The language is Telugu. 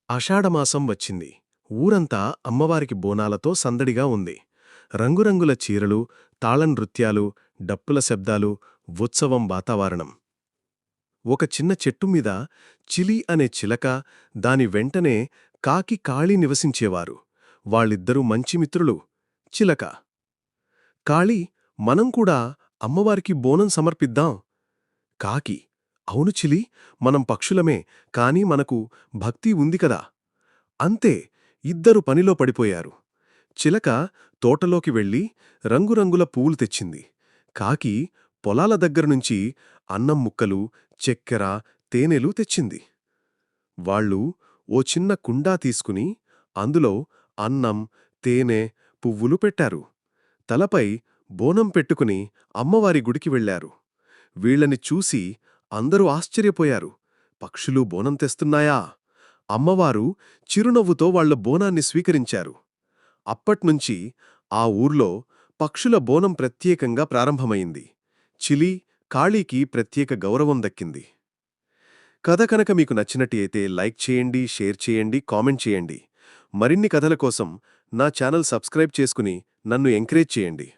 ఆషాఢమాసం వచ్చింది. ఊరంతా అమ్మవారికి బోనాలతో సందడిగా ఉంది. రంగురంగుల చీరలు, తాళ నృత్యాలు, డప్పుల శబ్దాలు, ఉత్సవం వాతావరణం. ఒక చిన్న చెట్టుమీద చిలి అనే చిలక, దాని వెంటనే కాకి కాళీ నివసించేవారు. వాళ్ళిద్దరూ మంచి మిత్రులు. చిలక: కాళీ, మనం కూడా అమ్మవారికి బోనం సమర్పిద్దాం. కాకి: అవును చిలీ, మనం పక్షులమే, కాని మనకు భక్తి ఉంది కదా. అంతే, ఇద్దరు పనిలో పడిపోయారు. చిలక తోటలోకి వెళ్ళి రంగురంగుల పువ్వులు తెచ్చింది. కాకి పొలాల దగ్గరనుంచి అన్నం ముక్కలు, చక్కెర, తేనెలు తెచ్చింది. వాళ్ళు ఓ చిన్న కుండా తీసుకుని అందులో అన్నం, తేనె, పువ్వులు పెట్టారు. తలపై బోనం పెట్టుకుని అమ్మవారి గుడికి వెళ్లారు. వీళ్ళని చూసి అందరూ ఆశ్చర్యపోయారు. పక్షులు బోనం తెస్తున్నాయా? అమ్మవారు చిరునవ్వుతో వాళ్ల బోనాన్ని స్వీకరించారు. అప్పట్నుంచి ఆ ఊర్లో పక్షుల బోనం ప్రత్యేకంగా ప్రారంభమైంది. చిలీ, కాళీకి ప్రత్యేక గౌరవం దక్కింది. కథ కనుక మీకు నచ్చినట్టయితే లైక్ చేయండి, షేర్ చేయండి, కామెంట్ చేయండి. మరిన్ని కథల కోసం నా ఛానల్ సబ్స్క్రైబ్ చేసుకుని నన్ను ఎంకరేజ్ చేయండి.